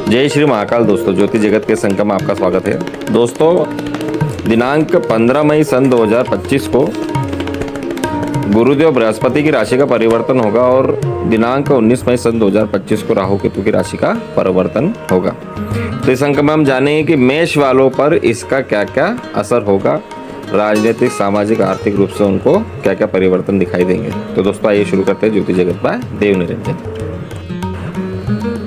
जय श्री महाकाल। दोस्तों, ज्योति जगत के संगम में आपका स्वागत है। दोस्तों, दिनांक 15 मई सन 2025 को गुरुदेव बृहस्पति की राशि का परिवर्तन होगा और दिनांक 19 मई सन 2025 को राहु केतु की राशि का परिवर्तन होगा। तो इस अंक में हम जानेंगे कि मेष वालों पर इसका क्या क्या असर होगा, राजनीतिक, सामाजिक, आर्थिक रूप से उनको क्या क्या परिवर्तन दिखाई देंगे। तो दोस्तों, आइए शुरू करते हैं ज्योति जगत बाय देव निरंजन।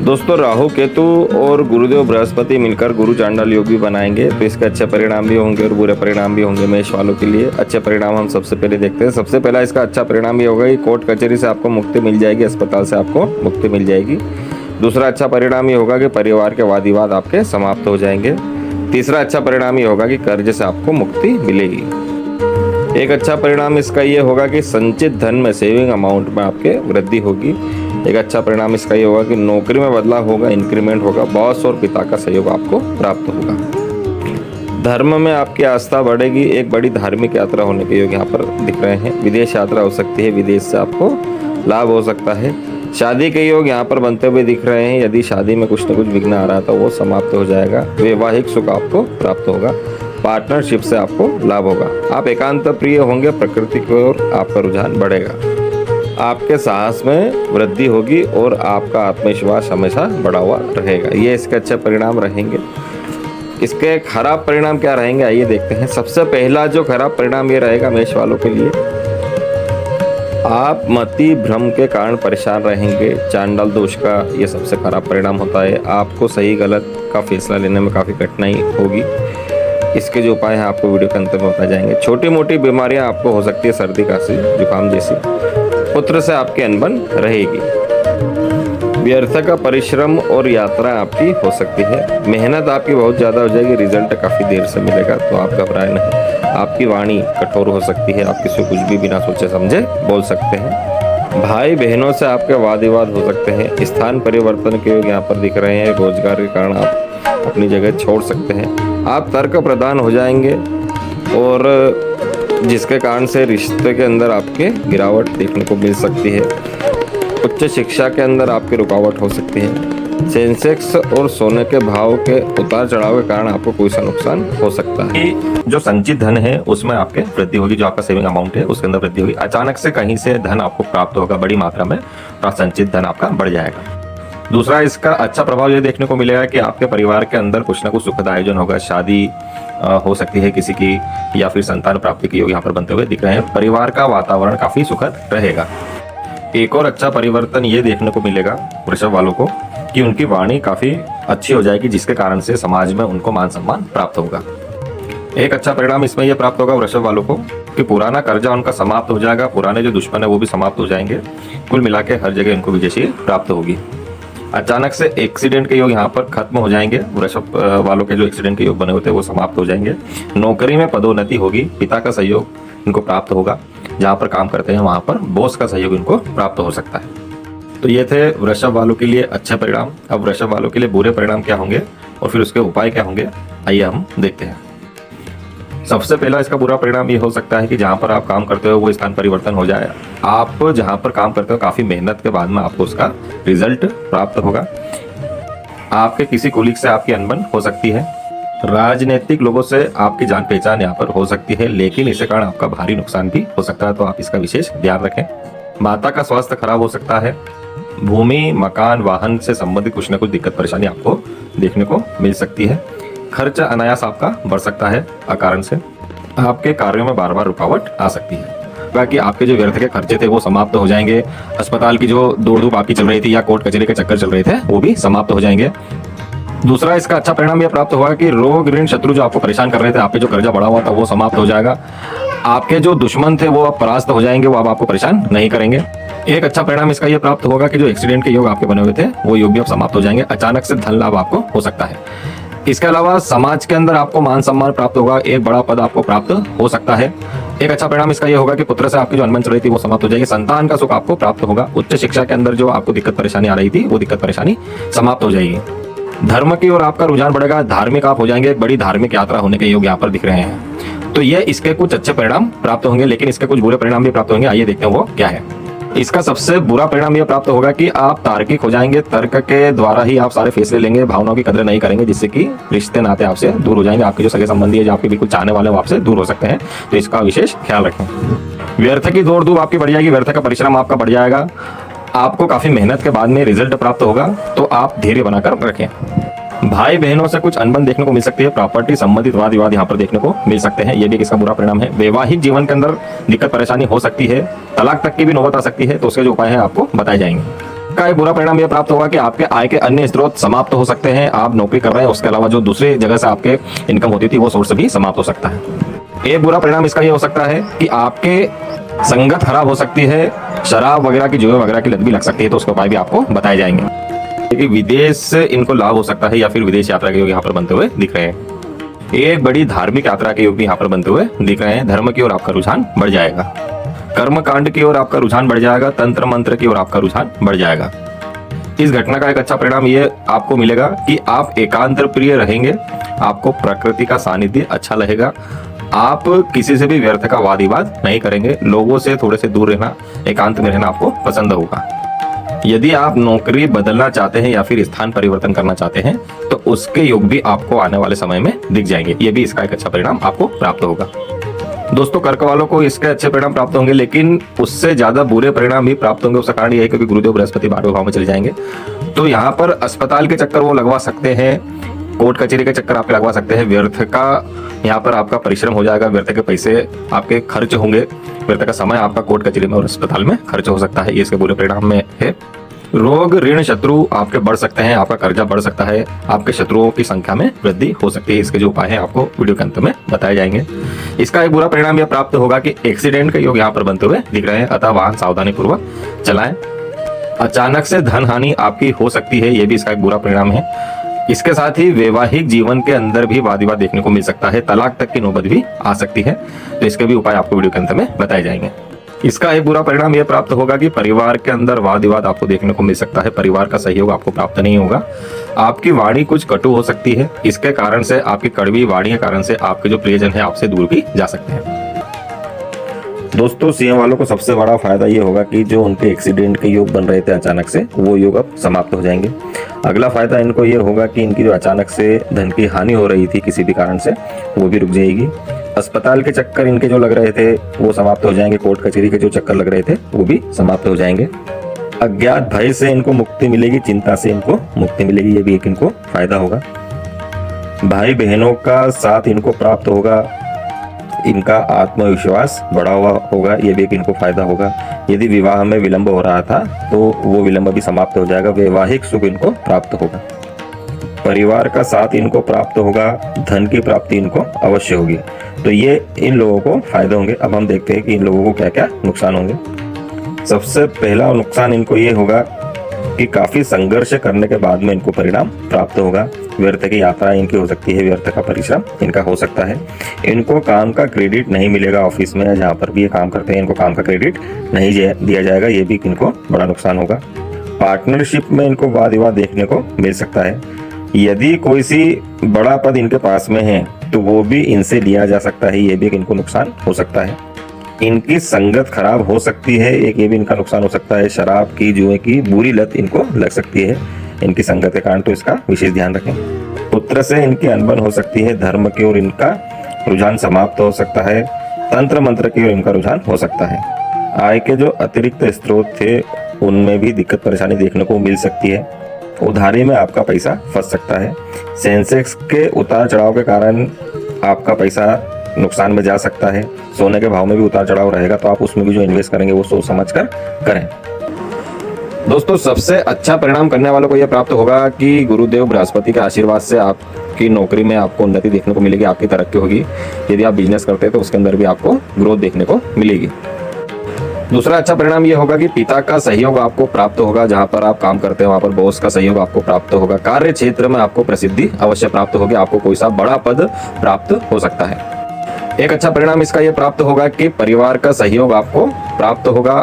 दोस्तों, राहु केतु और गुरुदेव बृहस्पति मिलकर गुरु चांडाल योग भी बनाएंगे, तो इसके अच्छे परिणाम भी होंगे और बुरे परिणाम भी होंगे। मेष वालों के लिए अच्छे परिणाम हम सबसे पहले देखते हैं। सबसे पहला इसका अच्छा परिणाम ये होगा कि कोर्ट कचहरी से आपको मुक्ति मिल जाएगी, अस्पताल से आपको मुक्ति मिल जाएगी। दूसरा अच्छा परिणाम ये होगा कि परिवार के वाद विवाद आपके समाप्त हो जाएंगे। तीसरा अच्छा परिणाम ये होगा कि कर्ज से आपको मुक्ति मिलेगी। एक अच्छा परिणाम इसका ये होगा कि संचित धन में, सेविंग अमाउंट में आपके वृद्धि होगी। एक अच्छा परिणाम इसका ये होगा कि नौकरी में बदलाव होगा, इंक्रीमेंट होगा, बॉस और पिता का सहयोग आपको प्राप्त होगा। धर्म में आपकी आस्था बढ़ेगी। एक बड़ी धार्मिक यात्रा होने के योग यहाँ पर दिख रहे हैं। विदेश यात्रा हो सकती है, विदेश से आपको लाभ हो सकता है। शादी के योग यहाँ पर बनते हुए दिख रहे हैं। यदि शादी में कुछ न कुछ विघ्न आ रहा था वो समाप्त हो जाएगा। वैवाहिक सुख आपको प्राप्त होगा। पार्टनरशिप से आपको लाभ होगा। आप एकांत प्रिय होंगे, प्रकृति की ओर आपका रुझान बढ़ेगा। आपके साहस में वृद्धि होगी और आपका आत्मविश्वास हमेशा बढ़ा हुआ रहेगा। ये इसके अच्छे परिणाम रहेंगे। इसके खराब परिणाम क्या रहेंगे, आइए देखते हैं। सबसे पहला जो खराब परिणाम ये रहेगा मेष वालों के लिए, आप मति भ्रम के कारण परेशान रहेंगे। चांडाल दोष का ये सबसे खराब परिणाम होता है। आपको सही गलत का फैसला लेने में काफ़ी कठिनाई होगी। इसके जो उपाय हैं आपको वीडियो के अंत में बताए जाएंगे। छोटी मोटी बीमारियां आपको हो सकती है, सर्दी, खांसी, जुकाम जैसी। पुत्र से आपकी अनबन रहेगी। व्यर्थ का परिश्रम और यात्रा आपकी हो सकती है। मेहनत आपकी बहुत ज़्यादा हो जाएगी, रिजल्ट काफ़ी देर से मिलेगा, तो आप घबराएं नहीं। आपकी वाणी कठोर हो सकती है, आप किसी को कुछ भी बिना सोचे समझे बोल सकते हैं। भाई बहनों से आपके वाद विवाद हो सकते हैं। स्थान परिवर्तन के योग यहाँ पर दिख रहे हैं। रोजगार के कारण आप अपनी जगह छोड़ सकते हैं। आप तर्क प्रधान हो जाएंगे और जिसके कारण से रिश्ते के अंदर आपके गिरावट देखने को मिल सकती है। उच्च शिक्षा के अंदर आपकी रुकावट हो सकती है। सेंसेक्स और सोने के भाव के उतार चढ़ाव के कारण आपको कोई सा नुकसान हो सकता है। जो संचित धन है उसमें आपके वृद्धि होगी। जो आपका सेविंग अमाउंट है उसके अंदर वृद्धि होगी। अचानक से कहीं से धन आपको प्राप्त होगा बड़ी मात्रा में, और संचित धन आपका बढ़ जाएगा। दूसरा इसका अच्छा प्रभाव ये देखने को मिलेगा कि आपके परिवार के अंदर कुछ ना कुछ सुखद आयोजन होगा। शादी हो सकती है किसी की, या फिर संतान प्राप्ति के योग यहाँ पर बनते हुए दिख रहे हैं। परिवार का वातावरण काफी सुखद रहेगा। एक और अच्छा परिवर्तन ये देखने को मिलेगा वृषभ वालों को कि उनकी वाणी काफी अच्छी हो जाएगी, जिसके कारण से समाज में उनको मान सम्मान प्राप्त होगा। एक अच्छा परिणाम इसमें यह प्राप्त होगा वृषभ वालों को कि पुराना कर्जा उनका समाप्त हो जाएगा। पुराने जो दुश्मन है वो भी समाप्त हो जाएंगे। कुल मिला के हर जगह इनको विजयी प्राप्त होगी। अचानक से एक्सीडेंट के योग यहाँ पर खत्म हो जाएंगे। वृषभ वालों के जो एक्सीडेंट के योग बने होते हैं वो समाप्त हो जाएंगे। नौकरी में पदोन्नति होगी। पिता का सहयोग इनको प्राप्त होगा। जहाँ पर काम करते हैं वहाँ पर बॉस का सहयोग इनको प्राप्त हो सकता है। तो ये थे वृषभ वालों के लिए अच्छे परिणाम। अब वृषभ वालों के लिए बुरे परिणाम क्या होंगे और फिर उसके उपाय क्या होंगे, आइए हम देखते हैं। सबसे पहला इसका बुरा परिणाम ये हो सकता है कि जहाँ पर आप काम करते हो वो स्थान परिवर्तन हो जाए। आप जहाँ पर काम करते हो काफी मेहनत के बाद में आपको उसका रिजल्ट प्राप्त होगा। आपके किसी कोलीग से आपकी अनबन हो सकती है। राजनीतिक लोगों से आपकी जान पहचान यहाँ पर हो सकती है, लेकिन इसके कारण आपका भारी नुकसान भी हो सकता है, तो आप इसका विशेष ध्यान रखें। माता का स्वास्थ्य खराब हो सकता है। भूमि, मकान, वाहन से संबंधित कुछ न कुछ दिक्कत परेशानी आपको देखने को मिल सकती है। खर्च अनायास आपका बढ़ सकता है अकारण से। आपके कार्यों में बार बार रुकावट आ सकती है। बाकी आपके जो व्यर्थ के खर्चे थे वो समाप्त हो जाएंगे। अस्पताल की जो दौड़ धूप आपकी चल रही थी या कोर्ट कचहरी के चक्कर चल रहे थे वो भी समाप्त हो जाएंगे। दूसरा इसका अच्छा परिणाम यह प्राप्त होगा कि रोग, ऋण, शत्रु जो आपको परेशान कर रहे थे, आप पे जो कर्जा बढ़ा हुआ था वो समाप्त हो जाएगा। आपके जो दुश्मन थे वो अब परास्त हो जाएंगे, वो अब आपको परेशान नहीं करेंगे। एक अच्छा परिणाम इसका यह प्राप्त होगा कि जो एक्सीडेंट के योग आपके बने हुए थे वो योग भी अब समाप्त हो जाएंगे। अचानक से धन लाभ आपको हो सकता है। इसके अलावा समाज के अंदर आपको मान सम्मान प्राप्त होगा। एक बड़ा पद आपको प्राप्त हो सकता है। एक अच्छा परिणाम इसका यह होगा कि पुत्र से आपकी जो अनबन चल रही थी वो समाप्त हो जाएगी। संतान का सुख आपको प्राप्त होगा। उच्च शिक्षा के अंदर जो आपको दिक्कत परेशानी आ रही थी वो दिक्कत परेशानी समाप्त हो जाएगी। धर्म की ओर आपका रुझान बढ़ेगा। धार्मिक आप हो जाएंगे। एक बड़ी धार्मिक यात्रा होने के योग यहाँ पर दिख रहे हैं। तो ये इसके कुछ अच्छे परिणाम प्राप्त होंगे, लेकिन इसके कुछ बुरे परिणाम भी प्राप्त होंगे। आइए देखते हैं वो क्या है। इसका सबसे बुरा परिणाम यह प्राप्त होगा कि आप तार्किक हो जाएंगे, तर्क के द्वारा ही आप सारे फैसले लेंगे, भावनाओं की कदर नहीं करेंगे, जिससे कि रिश्ते नाते आपसे दूर हो जाएंगे। आपके जो सगे संबंधी है, जो आपके बिल्कुल चाहने वाले, वो आपसे दूर हो सकते हैं, तो इसका विशेष ख्याल रखें। व्यर्थ की दौड़ धूप आपकी बढ़ जाएगी, व्यर्थ का परिश्रम आपका बढ़ जाएगा, आपको काफी मेहनत के बाद में रिजल्ट प्राप्त होगा, तो आप धैर्य बनाकर रखें। भाई बहनों से कुछ अनबन देखने को मिल सकती है, प्रॉपर्टी संबंधित वाद विवाद यहाँ पर देखने को मिल सकते हैं, ये भी इसका बुरा परिणाम है। वैवाहिक जीवन के अंदर दिक्कत परेशानी हो सकती है, तलाक तक की भी नौबत आ सकती है, तो उसके जो उपाय है आपको बताए जाएंगे। का एक बुरा परिणाम यह प्राप्त होगा कि आपके आय के अन्य स्रोत समाप्त हो सकते हैं। आप नौकरी कर रहे हैं, उसके अलावा जो दूसरी जगह से आपके इनकम होती थी, वो सोर्स भी समाप्त हो सकता है। एक बुरा परिणाम इसका यह हो सकता है कि आपके संगत खराब हो सकती है, शराब वगैरह की, जुए वगैरह की लत भी लग सकती है, तो उसके उपाय भी आपको बताए जाएंगे। कि विदेश से इनको लाभ हो सकता है, या फिर विदेश यात्रा के योग यहाँ पर बनते हुए दिख रहे हैं। एक बड़ी धार्मिक यात्रा के योग भी यहाँ पर बनते हुए दिख रहे हैं। धर्म की ओर आपका रुझान बढ़ जाएगा, कर्म कांड की ओर आपका रुझान बढ़ जाएगा, तंत्र मंत्र की ओर आपका रुझान बढ़ जाएगा। इस घटना का एक अच्छा परिणाम ये आपको मिलेगा कि आप एकांत प्रिय रहेंगे, आपको प्रकृति का सानिध्य अच्छा लगेगा, आप किसी से भी व्यर्थ का वाद विवाद नहीं करेंगे, लोगों से थोड़े से दूर रहना, एकांत में रहना आपको पसंद होगा। यदि आप नौकरी बदलना चाहते हैं या फिर स्थान परिवर्तन करना चाहते हैं, तो उसके योग भी आपको आने वाले समय में दिख जाएंगे, ये भी इसका एक अच्छा परिणाम आपको प्राप्त होगा। दोस्तों, कर्क वालों को इसके अच्छे परिणाम प्राप्त होंगे, लेकिन उससे ज्यादा बुरे परिणाम भी प्राप्त होंगे। उसका कारण यह है क्योंकि गुरुदेव बृहस्पति 12वें भाव में चले जाएंगे, तो यहाँ पर अस्पताल के चक्कर वो लगवा सकते हैं, कोर्ट कचहरी के चक्कर आप लगवा सकते हैं, व्यर्थ का यहाँ पर आपका परिश्रम हो जाएगा, व्यर्थ के पैसे आपके खर्च होंगे, व्यर्थ का समय आपका कोर्ट कचहरी में और अस्पताल में खर्च हो सकता है, ये इसके बुरे परिणाम में है। रोग ऋण शत्रु आपके बढ़ सकते हैं, आपका कर्जा बढ़ सकता है, आपके शत्रुओं की संख्या में वृद्धि हो सकती है। इसके जो उपाय हैं आपको वीडियो के अंत में बताए जाएंगे। इसका एक बुरा परिणाम यह प्राप्त होगा कि एक्सीडेंट के योग यहाँ पर बनते हुए दिख रहे हैं, अतः वाहन सावधानी पूर्वक चलाएं। अचानक से धन हानि आपकी हो सकती है, यह भी इसका एक बुरा परिणाम है। इसके साथ ही वैवाहिक जीवन के अंदर भी वाद विवाद देखने को मिल सकता है, तलाक तक की नौबत भी आ सकती है, तो इसके भी उपाय आपको वीडियो के अंत में बताए जाएंगे। इसका एक बुरा परिणाम यह प्राप्त होगा कि परिवार के अंदर वाद विवाद आपको देखने को मिल सकता है, परिवार का सहयोग आपको प्राप्त नहीं होगा, आपकी वाणी कुछ कटु हो सकती है, इसके कारण से, आपकी कड़वी वाणी के कारण से आपके जो प्रियजन है आपसे दूर भी जा सकते हैं। दोस्तों, सिंह वालों को सबसे बड़ा फायदा ये होगा कि जो उनके एक्सीडेंट के योग बन रहे थे अचानक से, वो योग अब समाप्त हो जाएंगे। अगला फायदा इनको ये होगा कि इनकी जो अचानक से धन की हानि हो रही थी किसी भी कारण से, वो भी रुक जाएगी। अस्पताल के चक्कर इनके जो लग रहे थे वो समाप्त हो जाएंगे, कोर्ट कचहरी के जो चक्कर लग रहे थे वो भी समाप्त हो जाएंगे। अज्ञात भय से इनको मुक्ति मिलेगी, चिंता से इनको मुक्ति मिलेगी, ये भी एक इनको फायदा होगा। भाई बहनों का साथ इनको प्राप्त होगा, इनका आत्मविश्वास बढ़ा हुआ होगा, ये भी एक इनको फायदा होगा। यदि विवाह में विलंब हो रहा था तो वो विलंब भी समाप्त हो जाएगा, वैवाहिक सुख इनको प्राप्त होगा, परिवार का साथ इनको प्राप्त होगा, धन की प्राप्ति इनको अवश्य होगी। तो ये इन लोगों को फायदे होंगे। अब हम देखते हैं कि इन लोगों को क्या क्या नुकसान होंगे। सबसे पहला नुकसान इनको ये होगा कि काफी संघर्ष करने के बाद में इनको परिणाम प्राप्त होगा। व्यर्थ की यात्रा इनकी हो सकती है, व्यर्थ का परिश्रम इनका हो सकता है। इनको काम का क्रेडिट नहीं मिलेगा, ऑफिस में जहाँ पर भी ये काम करते हैं इनको काम का क्रेडिट नहीं दिया जाएगा, ये भी इनको बड़ा नुकसान होगा। पार्टनरशिप में इनको वाद विवाद देखने को मिल सकता है। यदि कोई सी बड़ा पद इनके पास में है तो वो भी इनसे लिया जा सकता है, ये भी इनको नुकसान हो सकता है। इनकी संगत खराब हो सकती है, एक ये भी इनका नुकसान हो सकता है। शराब की, जुए की बुरी लत इनको लग सकती है इनकी संगत के कारण, तो इसका विशेष ध्यान रखें। पुत्र से इनकी अनबन हो सकती है, धर्म की ओर इनका रुझान समाप्त हो सकता है, तंत्र मंत्र की ओर इनका रुझान हो सकता है। आय के जो अतिरिक्त स्रोत थे उनमें भी दिक्कत परेशानी देखने को मिल सकती है। उधारी में आपका पैसा फंस सकता है। सेंसेक्स के उतार चढ़ाव के कारण आपका पैसा नुकसान में जा सकता है। सोने के भाव में भी उतार चढ़ाव रहेगा, तो आप उसमें भी जो इन्वेस्ट करेंगे वो सोच समझ कर करें। दोस्तों, सबसे अच्छा परिणाम करने वालों को यह प्राप्त होगा कि गुरुदेव बृहस्पति के आशीर्वाद से आपकी नौकरी में आपको उन्नति देखने को मिलेगी, आपकी तरक्की होगी। यदि आप बिजनेस करते हैं तो उसके अंदर भी आपको ग्रोथ देखने को मिलेगी। दूसरा अच्छा परिणाम यह होगा कि पिता का सहयोग आपको प्राप्त होगा, जहां पर आप काम करते हैं वहां पर बॉस का सहयोग आपको प्राप्त होगा। कार्य क्षेत्र में आपको प्रसिद्धि अवश्य प्राप्त होगी, आपको कोई सा बड़ा पद प्राप्त हो सकता है। एक अच्छा परिणाम इसका यह प्राप्त होगा कि परिवार का सहयोग आपको प्राप्त होगा,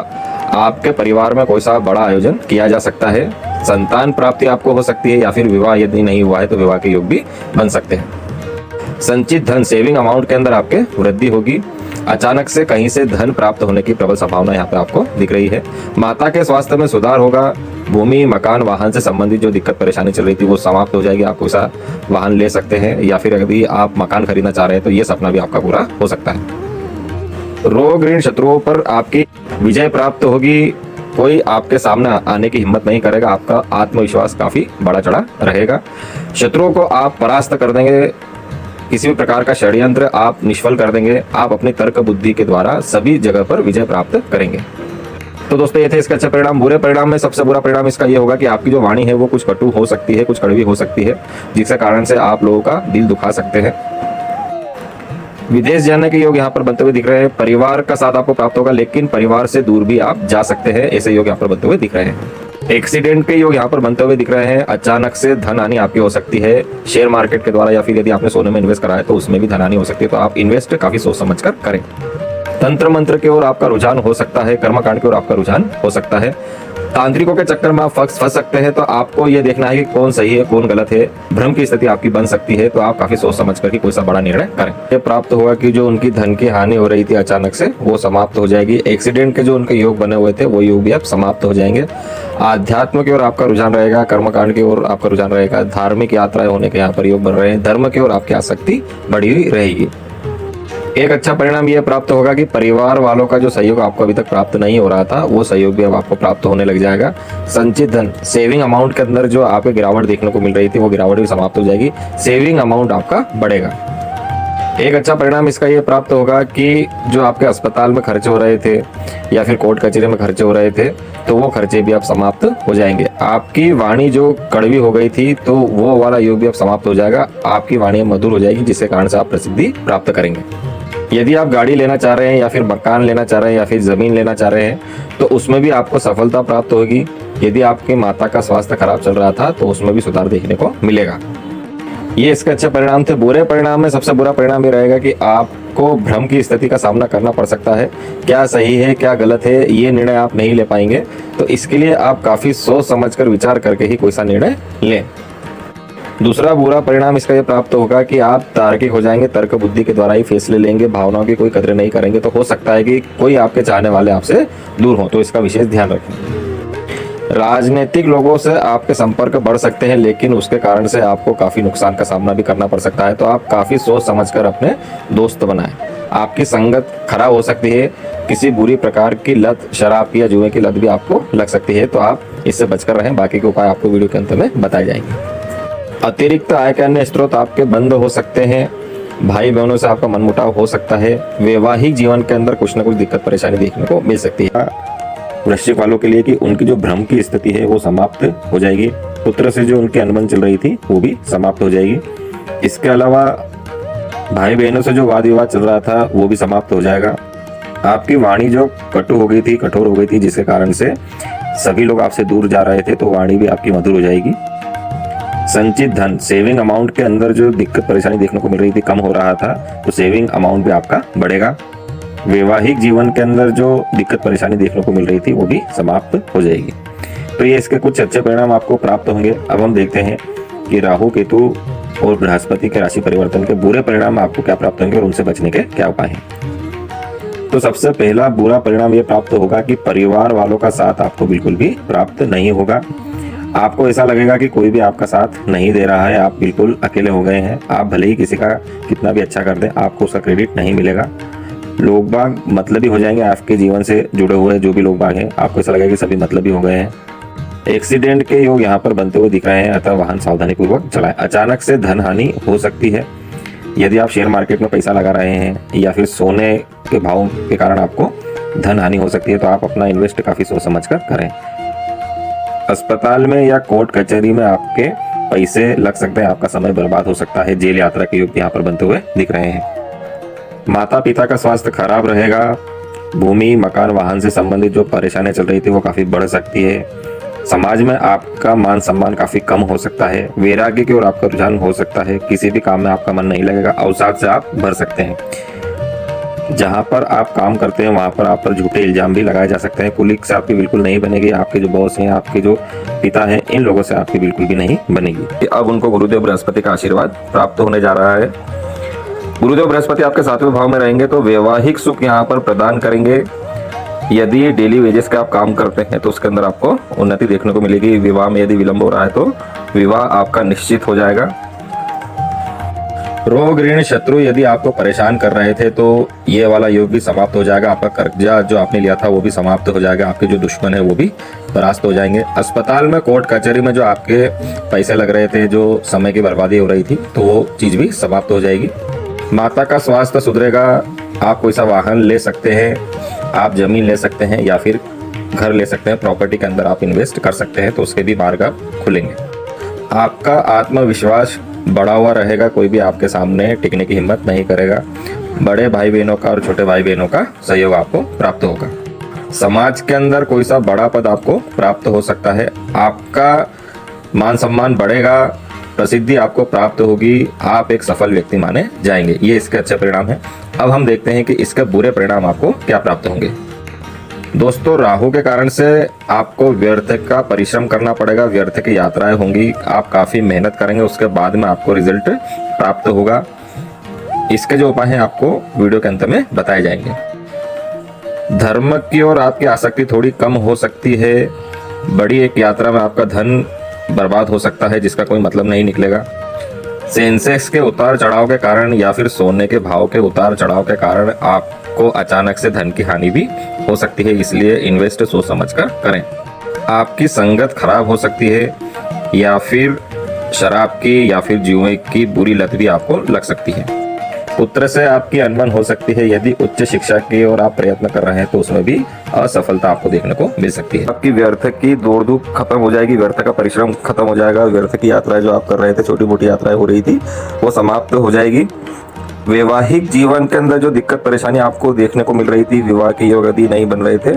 आपके परिवार में कोई सा बड़ा आयोजन किया जा सकता है। संतान प्राप्ति आपको हो सकती है, या फिर विवाह यदि नहीं हुआ है तो विवाह के योग भी बन सकते हैं। संचित धन, सेविंग अमाउंट के अंदर आपके वृद्धि होगी। अचानक से कहीं से धन प्राप्त होने की प्रबल संभावना यहाँ पे आपको दिख रही है। माता के स्वास्थ्य में सुधार होगा। भूमि, मकान, वाहन से संबंधित जो दिक्कत परेशानी चल रही थी वो समाप्त हो जाएगी। आप कोई सा वाहन ले सकते हैं, या फिर यदि आप मकान खरीदना चाह रहे हैं तो ये सपना भी आपका पूरा हो सकता है। रोग, ऋण, शत्रुओं पर आपकी विजय प्राप्त होगी। कोई आपके सामने आने की हिम्मत नहीं करेगा। आपका आत्मविश्वास काफी बढ़ा चढ़ा रहेगा। शत्रुओं को आप परास्त कर देंगे। किसी भी प्रकार का षड्यंत्र आप निष्फल कर देंगे। आप अपनी तर्क बुद्धि के द्वारा सभी जगह पर विजय प्राप्त करेंगे। तो दोस्तों ये थे इसके अच्छे परिणाम। बुरे परिणाम में सबसे बुरा परिणाम इसका ये होगा कि आपकी जो वाणी है वो कुछ कटु हो सकती है, कुछ कड़वी हो सकती है, जिसके कारण से आप लोगों का दिल दुखा सकते हैं। विदेश जाने के योग यहाँ पर बनते हुए दिख रहे हैं। परिवार का साथ आपको प्राप्त होगा, लेकिन परिवार से दूर भी आप जा सकते हैं। ऐसे योग यहाँ पर बनते हुए दिख रहे हैं। एक्सीडेंट के योग यहाँ पर बनते हुए दिख रहे हैं। अचानक से धन हानि आपकी हो सकती है शेयर मार्केट के द्वारा, या फिर यदि आपने सोने में इन्वेस्ट करा है तो उसमें भी धन हानि हो सकती है। तो आप इन्वेस्ट काफी सोच समझ कर करें। तंत्र मंत्र की ओर आपका रुझान हो सकता है। कर्मकांड की ओर आपका रुझान हो सकता है। तांत्रिकों के चक्कर में आप फंस सकते हैं। तो आपको ये देखना है कि कौन सही है कौन गलत है। भ्रम की स्थिति आपकी बन सकती है। तो आप काफी सोच समझ कर कोई सा बड़ा निर्णय करें। ये प्राप्त होगा कि जो उनकी धन की हानि हो रही थी अचानक से वो समाप्त हो जाएगी। एक्सीडेंट के जो उनके योग बने हुए थे वो योग भी अब समाप्त हो जाएंगे। आध्यात्म की ओर आपका रुझान रहेगा। कर्मकांड की ओर आपका रुझान रहेगा। धार्मिक यात्राएं होने के यहाँ पर योग बन रहे हैं। धर्म की ओर आपकी आसक्ति बढ़ी हुई रहेगी। एक अच्छा परिणाम यह प्राप्त होगा कि परिवार वालों का जो सहयोग आपको अभी तक प्राप्त नहीं हो रहा था वो सहयोग भी अब आपको प्राप्त होने लग जाएगा। संचित धन, सेविंग अमाउंट के अंदर जो आपको गिरावट देखने को मिल रही थी वो गिरावट भी समाप्त हो जाएगी। सेविंग अमाउंट आपका बढ़ेगा। एक अच्छा परिणाम इसका ये प्राप्त होगा कि जो आपके अस्पताल में खर्चे हो रहे थे या फिर कोर्ट कचहरी में खर्चे हो रहे थे तो वो खर्चे भी अब समाप्त हो जाएंगे। आपकी वाणी जो कड़वी हो गई थी तो वो वाला योग भी अब समाप्त हो जाएगा। आपकी वाणी मधुर हो जाएगी, जिसके कारण से आप प्रसिद्धि प्राप्त करेंगे। यदि आप गाड़ी लेना चाह रहे हैं या फिर मकान लेना चाह रहे हैं या फिर जमीन लेना चाह रहे हैं तो उसमें भी आपको सफलता प्राप्त होगी। यदि आपकी माता का स्वास्थ्य खराब चल रहा था तो उसमें भी सुधार देखने को मिलेगा। ये इसके अच्छे परिणाम थे। बुरे परिणाम में सबसे बुरा परिणाम ये रहेगा कि आपको भ्रम की स्थिति का सामना करना पड़ सकता है। क्या सही है क्या गलत है ये निर्णय आप नहीं ले पाएंगे। तो इसके लिए आप काफी सोच समझकर विचार करके ही कोई सा निर्णय लें। दूसरा बुरा परिणाम इसका ये प्राप्त होगा कि आप तार्किक हो जाएंगे। तर्क बुद्धि के द्वारा ही फैसले लेंगे। भावनाओं की कोई कदर नहीं करेंगे। तो हो सकता है कि कोई आपके चाहने वाले आपसे दूर हो, तो इसका विशेष ध्यान रखें। राजनीतिक लोगों से आपके संपर्क बढ़ सकते हैं, लेकिन उसके कारण से आपको काफी नुकसान का सामना भी करना पड़ सकता है। तो आप काफी सोच समझकर अपने दोस्त बनाएं। आपकी संगत खराब हो सकती है। किसी बुरी प्रकार की लत, शराब की या जुए की लत भी आपको लग सकती है। तो आप इससे बचकर रहें। बाकी के उपाय आपको वीडियो के अंत में बताए जाएंगे। अतिरिक्त आय के अन्य स्रोत आपके बंद हो सकते हैं। भाई बहनों से आपका मनमुटाव हो सकता है। वैवाहिक जीवन के अंदर कुछ न कुछ दिक्कत परेशानी देखने को मिल सकती है। वृश्चिक वालों के लिए कि उनकी जो भ्रम की स्थिति है वो समाप्त हो जाएगी। पुत्र से जो उनकी अनबन चल रही थी वो भी समाप्त हो जाएगी। इसके अलावा भाई बहनों से जो वाद विवाद चल रहा था वो भी समाप्त हो जाएगा। आपकी वाणी जो कटु हो गई थी, कठोर हो गई थी, जिसके कारण से सभी लोग आपसे दूर जा रहे थे, तो वाणी भी आपकी मधुर हो जाएगी। संचित धन, सेविंग अमाउंट के अंदर जो दिक्कत परेशानी देखने को मिल रही थी, कम हो रहा था, तो सेविंग अमाउंट भी आपका बढ़ेगा। वैवाहिक जीवन के अंदर जो दिक्कत परेशानी देखने को मिल रही थी वो भी समाप्त हो जाएगी। तो ये इसके कुछ अच्छे परिणाम आपको प्राप्त होंगे। अब हम देखते हैं कि राहु, केतु और बृहस्पति के राशि परिवर्तन के बुरे परिणाम आपको क्या प्राप्त होंगे और उनसे बचने के क्या उपाय हैं। तो सबसे पहला बुरा परिणाम ये प्राप्त होगा कि परिवार वालों का साथ आपको बिल्कुल भी प्राप्त नहीं होगा। आपको ऐसा लगेगा कि कोई भी आपका साथ नहीं दे रहा है, आप बिल्कुल अकेले हो गए हैं। आप भले ही किसी का कितना भी अच्छा कर दें, आपको उसका क्रेडिट नहीं मिलेगा। लोग बाग मतलबी हो जाएंगे। आपके जीवन से जुड़े हुए जो भी लोग बाग हैं, आपको ऐसा लगेगा कि सभी मतलबी हो गए हैं। एक्सीडेंट के योग यहाँ पर बनते हुए दिख रहे हैं, अतः वाहन सावधानी पूर्वक चलाएं। अचानक से धन हानि हो सकती है। यदि आप शेयर मार्केट में पैसा लगा रहे हैं या फिर सोने के भाव के कारण आपको धन हानि हो सकती है, तो आप अपना इन्वेस्ट काफी सोच समझ कर करें। अस्पताल में या कोर्ट कचहरी में आपके पैसे लग सकते हैं, आपका समय बर्बाद हो सकता है। जेल यात्रा के योग यहाँ पर बनते हुए दिख रहे हैं। माता पिता का स्वास्थ्य खराब रहेगा। भूमि, मकान, वाहन से संबंधित जो परेशानियां चल रही थी वो काफी बढ़ सकती है। समाज में आपका मान सम्मान काफी कम हो सकता है। वैराग्य की ओर आपका रुझान हो सकता है। किसी भी काम में आपका मन नहीं लगेगा। अवसाद से आप भर सकते हैं। जहां पर आप काम करते हैं वहां पर आप पर झूठे इल्जाम भी लगाए जा सकते हैं। कुलीग से आपकी बिल्कुल नहीं बनेगी। आपके जो बॉस हैं, आपके जो पिता हैं, इन लोगों से आपकी बिल्कुल भी नहीं बनेगी। अब उनको गुरुदेव बृहस्पति का आशीर्वाद प्राप्त होने जा रहा है। गुरुदेव बृहस्पति आपके 7वें भाव में रहेंगे तो वैवाहिक सुख यहाँ पर प्रदान करेंगे। यदि डेली वेजेस का आप काम करते हैं तो उसके अंदर आपको उन्नति देखने को मिलेगी। विवाह में यदि विलंब हो रहा है तो विवाह आपका निश्चित हो जाएगा। रोग ऋण शत्रु यदि आपको परेशान कर रहे थे तो ये वाला योग भी समाप्त हो जाएगा। आपका कर्जा जो आपने लिया था वो भी समाप्त हो जाएगा। आपके जो दुश्मन है वो भी परास्त हो जाएंगे। अस्पताल में, कोर्ट कचहरी में जो आपके पैसे लग रहे थे, जो समय की बर्बादी हो रही थी, तो वो चीज भी समाप्त हो जाएगी। माता का स्वास्थ्य सुधरेगा। आप कोई सा वाहन ले सकते हैं, आप जमीन ले सकते हैं या फिर घर ले सकते हैं, प्रॉपर्टी के अंदर आप इन्वेस्ट कर सकते हैं, तो उसके भी मार्ग आप खुलेंगे। आपका आत्मविश्वास बढ़ा हुआ रहेगा। कोई भी आपके सामने टिकने की हिम्मत नहीं करेगा। बड़े भाई बहनों का और छोटे भाई बहनों का सहयोग आपको प्राप्त होगा। समाज के अंदर कोई सा बड़ा पद आपको प्राप्त हो सकता है। आपका मान सम्मान बढ़ेगा, प्रसिद्धि आपको प्राप्त होगी। आप एक सफल व्यक्ति माने जाएंगे। ये इसके अच्छे परिणाम हैं। अब हम देखते हैं कि इसके बुरे परिणाम आपको क्या प्राप्त होंगे। दोस्तों, राहु के कारण से आपको व्यर्थ का परिश्रम करना पड़ेगा, व्यर्थ की यात्राएं होंगी। आप काफी मेहनत करेंगे, उसके बाद में आपको रिजल्ट प्राप्त होगा। इसके जो उपाय हैं आपको वीडियो के अंत में बताए जाएंगे। धर्म की ओर आपकी आसक्ति थोड़ी कम हो सकती है। बड़ी एक यात्रा में आपका धन बर्बाद हो सकता है जिसका कोई मतलब नहीं निकलेगा। सेंसेक्स के उतार चढ़ाव के कारण या फिर सोने के भाव के उतार चढ़ाव के कारण आपको अचानक से धन की हानि भी हो सकती है, इसलिए इन्वेस्ट सोच समझ कर करें। आपकी संगत खराब हो सकती है या फिर शराब की या फिर जुए की बुरी लत भी आपको लग सकती है। पुत्र से आपकी अनबन हो सकती है। यदि उच्च शिक्षा की ओर आप प्रयत्न कर रहे हैं तो उसमें भी असफलता आपको देखने को मिल सकती है। आपकी व्यर्थ की दौड़ धूप खत्म हो जाएगी, व्यर्थ का परिश्रम खत्म हो जाएगा। व्यर्थ की यात्राएं जो आप कर रहे थे, छोटी मोटी यात्राएं हो रही थी, वो समाप्त हो जाएगी। वैवाहिक जीवन के अंदर जो दिक्कत परेशानी आपको देखने को मिल रही थी, विवाह के योग यदि नहीं बन रहे थे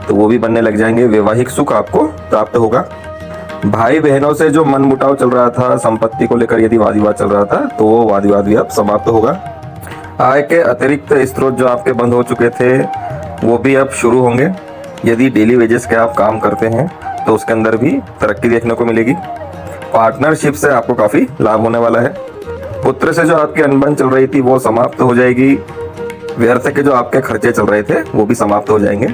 तो वो भी बनने लग जाएंगे। वैवाहिक सुख आपको प्राप्त होगा। भाई बहनों से जो मन मुटाव चल रहा था, संपत्ति को लेकर यदि वाद विवाद चल रहा था, तो वो वाद विवाद भी अब समाप्त होगा। आय के अतिरिक्त स्रोत जो आपके बंद हो चुके थे वो भी अब शुरू होंगे। यदि डेली वेजेस के आप काम करते हैं तो उसके अंदर भी तरक्की देखने को मिलेगी। पार्टनरशिप से आपको काफी लाभ होने वाला है। पुत्र से जो आपकी अनबन चल रही थी वो समाप्त हो जाएगी। व्यर्थ के जो आपके खर्चे चल रहे थे वो भी समाप्त हो जाएंगे।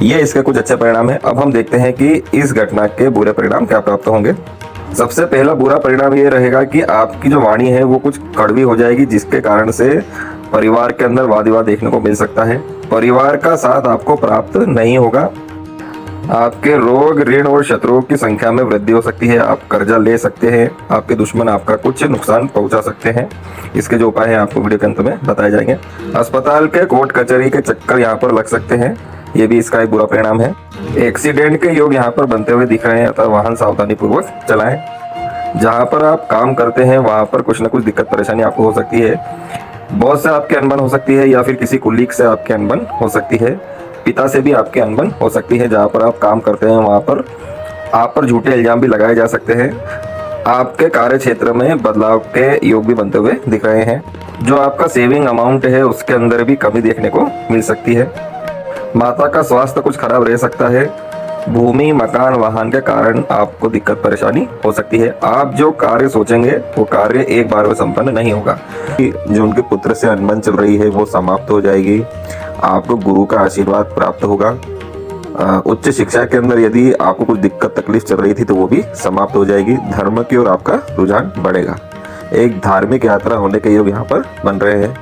ये इसके कुछ अच्छे परिणाम है। अब हम देखते हैं कि इस घटना के बुरे परिणाम क्या प्राप्त होंगे। सबसे पहला बुरा परिणाम ये रहेगा कि आपकी जो वाणी है वो कुछ कड़वी हो जाएगी, जिसके कारण से परिवार के अंदर वाद विवाद देखने को मिल सकता है। परिवार का साथ आपको प्राप्त नहीं होगा। आपके रोग ऋण और शत्रुओं की संख्या में वृद्धि हो सकती है। आप कर्जा ले सकते हैं। आपके दुश्मन आपका कुछ नुकसान पहुंचा सकते हैं। इसके जो उपाय हैं आपको वीडियो के अंत में बताए जाएंगे। अस्पताल के कोर्ट कचहरी के चक्कर यहाँ पर लग सकते हैं, ये भी इसका एक बुरा परिणाम है। एक्सीडेंट के योग यहाँ पर बनते हुए दिख रहे हैं, अतः वाहन सावधानी पूर्वक चलाएं। जहाँ पर आप काम करते हैं वहाँ पर कुछ न कुछ दिक्कत परेशानी आपको हो सकती है। बॉस से आपकी अनबन हो सकती है या फिर किसी कुलीग से आपकी अनबन हो सकती है। पिता से भी आपकी अनबन हो सकती है। जहाँ पर आप काम करते हैं वहाँ पर आप पर झूठे इल्जाम भी लगाए जा सकते हैं। आपके कार्य क्षेत्र में बदलाव के योग भी बनते हुए दिख रहे हैं। जो आपका सेविंग अमाउंट है उसके अंदर भी कमी देखने को मिल सकती है। माता का स्वास्थ्य कुछ खराब रह सकता है। भूमि मकान वाहन के कारण आपको दिक्कत परेशानी हो सकती है। आप जो कार्य सोचेंगे वो कार्य एक बार में संपन्न नहीं होगा। जो उनके पुत्र से अनबन चल रही है वो समाप्त हो जाएगी। आपको गुरु का आशीर्वाद प्राप्त होगा। उच्च शिक्षा के अंदर यदि आपको कुछ दिक्कत तकलीफ चल रही थी तो वो भी समाप्त हो जाएगी। धर्म की ओर आपका रुझान बढ़ेगा। एक धार्मिक यात्रा होने के योग यहाँ पर बन रहे हैं।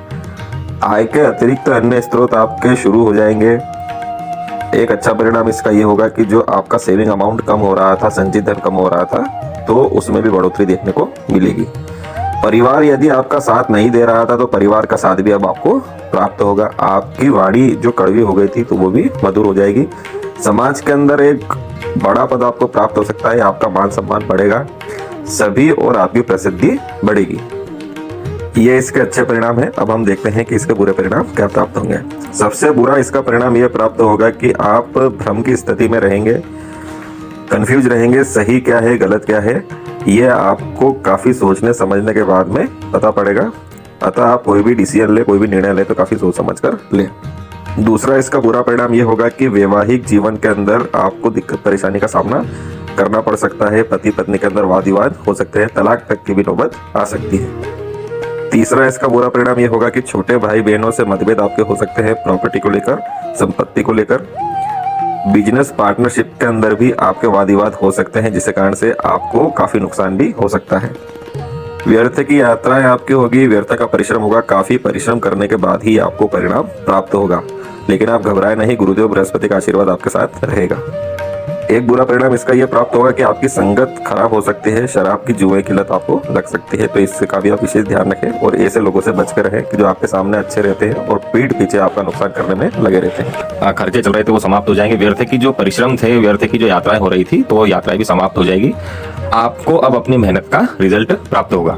आय के अतिरिक्त अन्य स्रोत आपके शुरू हो जाएंगे। एक अच्छा परिणाम इसका ये होगा कि जो आपका सेविंग अमाउंट कम हो रहा था, संचित धन कम हो रहा था, तो उसमें भी बढ़ोतरी देखने को मिलेगी। परिवार यदि आपका साथ नहीं दे रहा था तो परिवार का साथ भी अब आपको प्राप्त होगा। आपकी वाणी जो कड़वी हो गई थी तो वो भी मधुर हो जाएगी। समाज के अंदर एक बड़ा पद आपको प्राप्त हो सकता है। आपका मान सम्मान बढ़ेगा सभी और आपकी प्रसिद्धि बढ़ेगी। ये इसके अच्छे परिणाम है। अब हम देखते हैं कि इसके बुरे परिणाम क्या प्राप्त होंगे। सबसे बुरा इसका परिणाम यह प्राप्त होगा कि आप भ्रम की स्थिति में रहेंगे, कंफ्यूज रहेंगे, सही क्या है गलत क्या है ये आपको काफी सोचने समझने के बाद में पता पड़ेगा। अतः आप कोई भी डिसीजन ले, कोई भी निर्णय ले तो काफी सोच समझ कर ले। दूसरा इसका बुरा परिणाम ये होगा कि वैवाहिक जीवन के अंदर आपको दिक्कत परेशानी का सामना करना पड़ सकता है। पति पत्नी के अंदर वाद विवाद हो सकते हैं, तलाक तक की भी नौबत आ सकती है। तीसरा इसका बुरा परिणाम ये होगा कि छोटे भाई बहनों से मतभेद आपके हो सकते हैं, प्रॉपर्टी को लेकर, संपत्ति को लेकर। बिजनेस पार्टनरशिप के अंदर भी आपके वाद विवाद हो सकते हैं, जिसके कारण से आपको काफी नुकसान भी हो सकता है। व्यर्थ की यात्राएं आपकी होगी, व्यर्थ का परिश्रम होगा, काफी परिश्रम करने के बाद ही आपको परिणाम प्राप्त होगा। लेकिन आप घबराए नहीं, गुरुदेव बृहस्पति का आशीर्वाद आपके साथ रहेगा। एक बुरा परिणाम इसका यह प्राप्त होगा कि आपकी संगत खराब हो सकती है, शराब की जुए की लत आपको लग सकती है, तो इससे का भी आप विशेष ध्यान रखें और ऐसे लोगों से बचकर रहें कि जो आपके सामने अच्छे रहते हैं और पीठ पीछे आपका नुकसान करने में लगे रहते हैं। खर्चे चल रहे थे वो समाप्त हो जाएंगे, व्यर्थ की जो परिश्रम थे, व्यर्थ की जो यात्राएं हो रही थी, तो वो यात्राएं भी समाप्त हो जाएगी। आपको अब अपनी मेहनत का रिजल्ट प्राप्त होगा।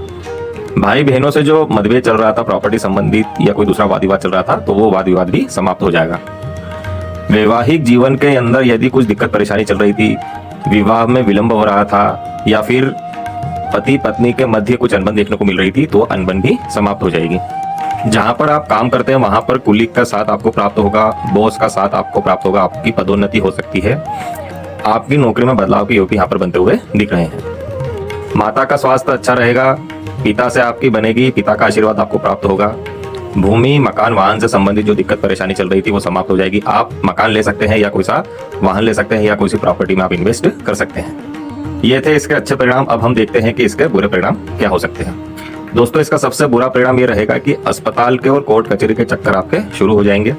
भाई बहनों से जो मतभेद चल रहा था, प्रॉपर्टी संबंधित या कोई दूसरा वाद विवाद चल रहा था, तो वो वाद विवाद भी समाप्त हो जाएगा। वैवाहिक जीवन के अंदर यदि कुछ दिक्कत परेशानी चल रही थी, विवाह में विलंब हो रहा था या फिर पति पत्नी के मध्य कुछ अनबन देखने को मिल रही थी, तो अनबन भी समाप्त हो जाएगी। जहां पर आप काम करते हैं वहां पर कुलीग का साथ आपको प्राप्त होगा, बॉस का साथ आपको प्राप्त होगा, आपकी पदोन्नति हो सकती है, आपकी नौकरी में बदलाव के योग यहाँ पर बनते हुए दिख रहे हैं। माता का स्वास्थ्य अच्छा रहेगा, पिता से आपकी बनेगी, पिता का आशीर्वाद आपको प्राप्त होगा। भूमि मकान वाहन से संबंधित जो दिक्कत परेशानी चल रही थी वो समाप्त हो जाएगी। आप मकान ले सकते हैं या कोई सा वाहन ले सकते हैं या कोई सी प्रॉपर्टी में आप इन्वेस्ट कर सकते हैं। ये थे इसके अच्छे परिणाम। अब हम देखते हैं कि इसके बुरे परिणाम क्या हो सकते हैं। दोस्तों, इसका सबसे बुरा परिणाम ये रहेगा कि अस्पताल के और कोर्ट कचहरी के चक्कर आपके शुरू हो जाएंगे।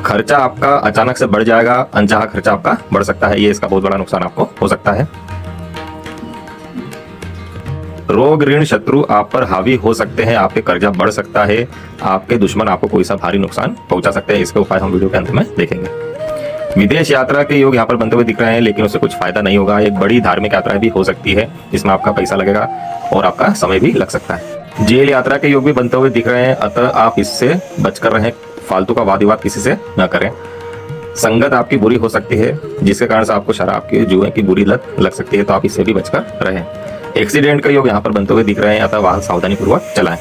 खर्चा आपका अचानक से बढ़ जाएगा, अनचाहा खर्चा आपका बढ़ सकता है, ये इसका बहुत बड़ा नुकसान आपको हो सकता है। रोग ऋण शत्रु आप पर हावी हो सकते हैं, आपके कर्जा बढ़ सकता है, आपके दुश्मन आपको कोई सा भारी नुकसान पहुंचा सकते हैं। इसके उपाय हम वीडियो के अंत में देखेंगे। विदेश यात्रा के योग यहाँ पर बनते हुए दिख रहे हैं, लेकिन उससे कुछ फायदा नहीं होगा। एक बड़ी धार्मिक यात्रा भी हो सकती है जिसमें आपका पैसा लगेगा और आपका समय भी लग सकता है। जेल यात्रा के योग भी बनते हुए दिख रहे हैं, अतः आप इससे बचकर रहें, फालतू का वाद विवाद किसी से न करें। संगत आपकी बुरी हो सकती है, जिसके कारण से आपको शराब की जुए की बुरी लत लग सकती है, तो आप इससे भी बचकर रहें। एक्सीडेंट का योग यहाँ पर बनते हुए दिख रहे हैं, अतः वाहन सावधानी पूर्वक चलाएं।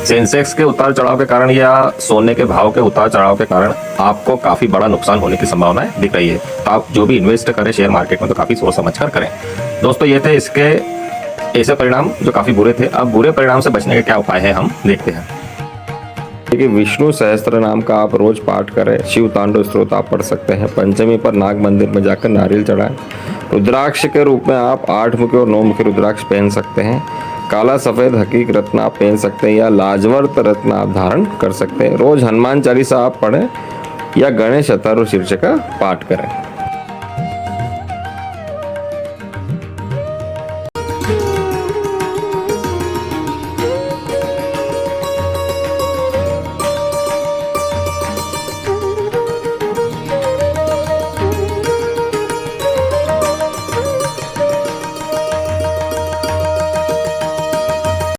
सेंसेक्स के उतार चढ़ाव के कारण या सोने के भाव के उतार चढ़ाव के कारण आपको काफी बड़ा नुकसान होने की संभावनाएं दिख रही है। तो आप जो भी इन्वेस्ट करें शेयर मार्केट में तो काफी सोच समझ कर करें। दोस्तों, ये थे इसके ऐसे परिणाम जो काफी बुरे थे। अब बुरे परिणाम से बचने के क्या उपाय है हम देखते हैं। देखिए, विष्णु सहस्त्र नाम का आप रोज पाठ करें, शिव तांडव स्तोत्र आप पढ़ सकते हैं। पंचमी पर नाग मंदिर में जाकर नारियल चढ़ाएं। रुद्राक्ष के रूप में आप 8 मुखी और 9 मुखी रुद्राक्ष पहन सकते हैं। काला सफेद हकीक रत्न आप पहन सकते हैं या लाजवर्त रत्न आप धारण कर सकते हैं। रोज हनुमान चालीसा आप पढ़ें या गणेश अथर्व शीर्ष का पाठ करें।